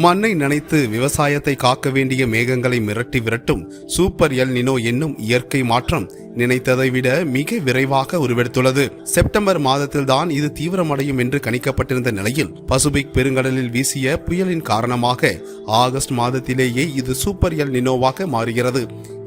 மண்ணை நனைத்து விவசாயத்தை காக்க வேண்டிய மேகங்களை மிரட்டி விரட்டும் சூப்பர் எல் நினோ என்னும் இயற்கை மாற்றம் நினைத்ததை விட மிக விரைவாக உருவெடுத்துள்ளது. செப்டம்பர் மாதத்தில்தான் இது தீவிரமடையும் என்று கணிக்கப்பட்டிருந்த நிலையில் பசிபிக் பெருங்கடலில் வீசிய புயலின் காரணமாக ஆகஸ்ட் மாதத்திலேயே இது சூப்பர் எல் நினோவாக மாறுகிறது.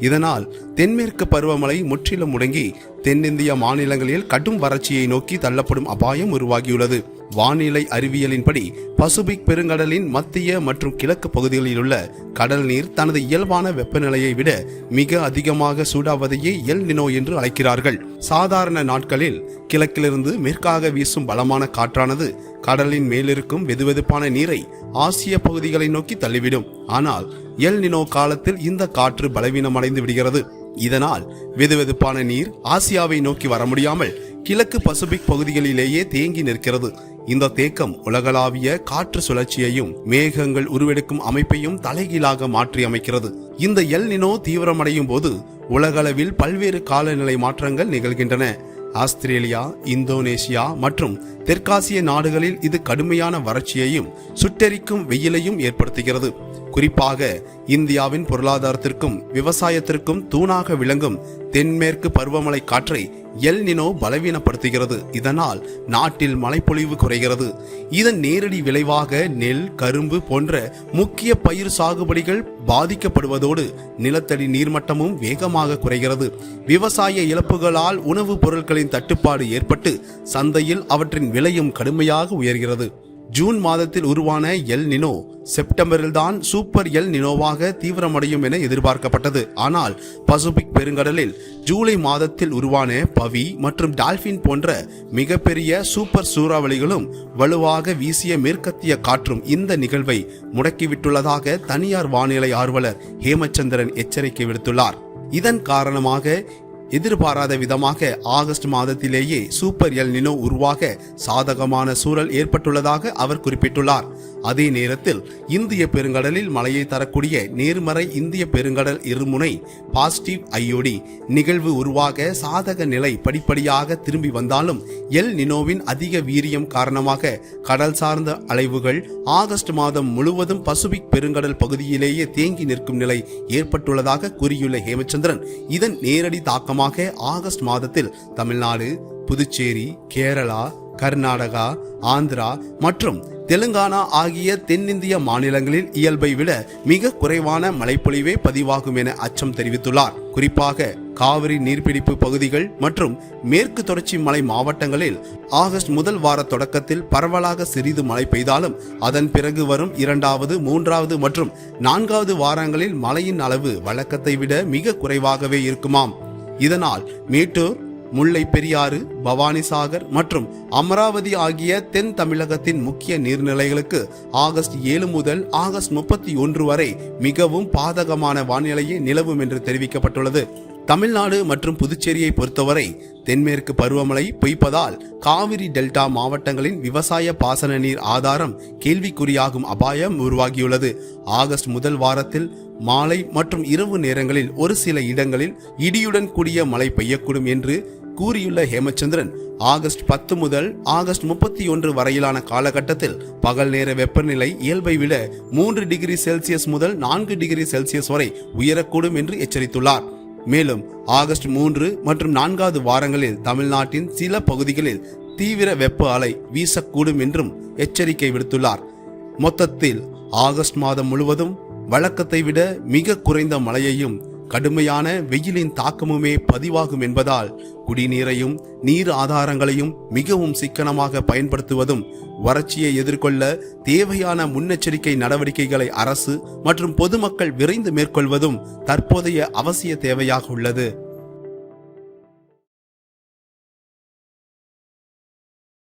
இதனால் தென்மேற்கு பருவமழை முற்றிலும் முடங்கி தென்னிந்திய மாநிலங்களில் கடும் வறட்சியை நோக்கி தள்ளப்படும் அபாயம் உருவாகியுள்ளது. வானிலை அறிவியலின்படி பசிபிக் பெருங்கடலின் மத்திய மற்றும் கிழக்கு பகுதிகளில் உள்ள கடல் நீர் தனது இயல்பான வெப்பநிலையை விட மிக அதிகமாக சூடாவதையே எல் நினோ என்று அழைக்கிறார்கள். சாதாரண நாட்களில் கிழக்கிலிருந்து மேற்காக வீசும் பலமான காற்றானது கடலின் மேலிருக்கும் வெதுவெதுப்பான நீரை ஆசிய பகுதிகளை நோக்கி தள்ளிவிடும். ஆனால் எல் நினோ காலத்தில் இந்த காற்று பலவீனமடைந்து விடுகிறது. இதனால் வெதுவெதுப்பான நீர் ஆசியாவை நோக்கி வர முடியாமல் கிழக்கு பசிபிக் பகுதிகளிலேயே தேங்கி நிற்கிறது. இந்த தேக்கம் உலகளாவிய காற்று சுழற்சியையும் மேகங்கள் உருவெடுக்கும் அமைப்பையும் தலைகீழாக மாற்றி அமைக்கிறது. இந்த எல் நினோ தீவிரமடையும் போது உலகளவில் பல்வேறு காலநிலை மாற்றங்கள் நிகழ்கின்றன. ஆஸ்திரேலியா, இந்தோனேசியா மற்றும் தெற்காசிய நாடுகளில் இது கடுமையான வறட்சியையும் சுட்டெரிக்கும் வெயிலையும் ஏற்படுத்துகிறது. குறிப்பாக இந்தியாவின் பொருளாதாரத்திற்கும் விவசாயத்திற்கும் தூணாக விளங்கும் தென்மேற்கு பருவமழை காற்றை எல் நினோ பலவீனப்படுத்துகிறது. இதனால் நாட்டில் மழைப்பொழிவு குறைகிறது. இதன் நேரடி விளைவாக நெல், கரும்பு போன்ற முக்கிய பயிர் சாகுபடிகள் பாதிக்கப்படுவதோடு நிலத்தடி நீர்மட்டமும் வேகமாக குறைகிறது. விவசாய இழப்புகளால் உணவுப் பொருட்களின் தட்டுப்பாடு ஏற்பட்டு சந்தையில் அவற்றின் விலையும் கடுமையாக உயர்கிறது. ஜூன் மாதத்தில் உருவான எல் நினோ செப்டம்பரில் தான் சூப்பர் எல் நினோவாக தீவிரமடையும் என எதிர்பார்க்கப்பட்டது. ஆனால் பசிபிக் பெருங்கடலில் ஜூலை மாதத்தில் உருவான பவி மற்றும் டால்பின் போன்ற மிகப்பெரிய சூப்பர் சூறாவளிகளும் வலுவாக வீசிய மேற்கத்திய காற்றும் இந்த நிகழ்வை முடக்கிவிட்டுள்ளதாக தனியார் வானிலை ஆர்வலர் ஹேமச்சந்திரன் எச்சரிக்கை விடுத்துள்ளார். இதன் காரணமாக எதிர்பாராத விதமாக ஆகஸ்ட் மாதத்திலேயே சூப்பர் எல் நினோ உருவாக சாதகமான சூழல் ஏற்பட்டுள்ளதாக அவர் குறிப்பிட்டுள்ளார். அதே நேரத்தில் இந்திய பெருங்கடலில் மழையை தரக்கூடிய நேர்மறை இந்திய பெருங்கடல் இருமுனை பாசிட்டிவ் ஐஓடி நிகழ்வு உருவாக சாதக நிலை படிப்படியாக திரும்பி வந்தாலும் எல் நினோவின் அதிக வீரியம் காரணமாக கடல் சார்ந்த அலைவுகள் ஆகஸ்ட் மாதம் முழுவதும் பசிபிக் பெருங்கடல் பகுதியிலேயே தேங்கி நிற்கும் நிலை ஏற்பட்டுள்ளதாக கூறியுள்ள ஹேமச்சந்திரன், இதன் நேரடி தாக்கம் ஆகஸ்ட் மாதத்தில் தமிழ்நாடு, புதுச்சேரி, கேரளா, கர்நாடகா, ஆந்திரா மற்றும் தெலுங்கானா ஆகிய தென்னிந்திய மாநிலங்களில் இயல்பை விட மிக குறைவான மழைப்பொழிவே பதிவாகும் என அச்சம் தெரிவித்துள்ளார். குறிப்பாக காவிரி நீர்பிடிப்பு பகுதிகள் மற்றும் மேற்கு தொடர்ச்சி மலை மாவட்டங்களில் ஆகஸ்ட் முதல் வார தொடக்கத்தில் பரவலாக சிறிது மழை பெய்தாலும் அதன் பிறகு வரும் 2வது, 3வது மற்றும் 4வது வாரங்களில் மழையின் அளவு வழக்கத்தை விட மிக குறைவாகவே இருக்குமாம். இதனால் மேட்டூர், முல்லை பெரியாறு, பவானிசாகர் மற்றும் அமராவதி ஆகிய தென் தமிழகத்தின் முக்கிய நீர்நிலைகளுக்கு ஆகஸ்ட் 7 முதல் ஆகஸ்ட் 31 வரை மிகவும் பாதகமான வானிலையே நிலவும் என்று தெரிவிக்கப்பட்டுள்ளது. தமிழ்நாடு மற்றும் புதுச்சேரியை பொறுத்தவரை தென்மேற்கு பருவமழை பொய்ப்பதால் காவிரி டெல்டா மாவட்டங்களின் விவசாய பாசன நீர் ஆதாரம் கேள்விக்குறியாகும் அபாயம் உருவாகியுள்ளது. ஆகஸ்ட் முதல் வாரத்தில் மாலை மற்றும் இரவு நேரங்களில் ஒரு சில இடங்களில் இடியுடன் கூடிய மழை பெய்யக்கூடும் என்று கூறியுள்ள ஹேமச்சந்திரன், ஆகஸ்ட் 10 முதல் ஆகஸ்ட் 31 வரையிலான காலகட்டத்தில் பகல் நேர வெப்பநிலை இயல்பை விட 3 டிகிரி செல்சியஸ் முதல் 4 டிகிரி செல்சியஸ் வரை உயரக்கூடும் என்று எச்சரித்துள்ளார். மேலும் ஆகஸ்ட் 3 மற்றும் 4வது வாரங்களில் தமிழ்நாட்டின் சில பகுதிகளில் தீவிர வெப்ப அலை வீசக்கூடும் என்றும் எச்சரிக்கை விடுத்துள்ளார். மொத்தத்தில் ஆகஸ்ட் மாதம் முழுவதும் வழக்கத்தை விட மிக குறைந்த மழையையும் கடுமையான வெயிலின் தாக்கமுமே பதிவாகும் என்பதால் குடிநீரையும் நீர் ஆதாரங்களையும் மிகவும் சிக்கனமாக பயன்படுத்துவதும் வறட்சியை எதிர்கொள்ள தேவையான முன்னெச்சரிக்கை நடவடிக்கைகளை அரசு மற்றும் பொதுமக்கள் விரைந்து மேற்கொள்வதும் தற்போதைய அவசிய தேவையாக உள்ளது.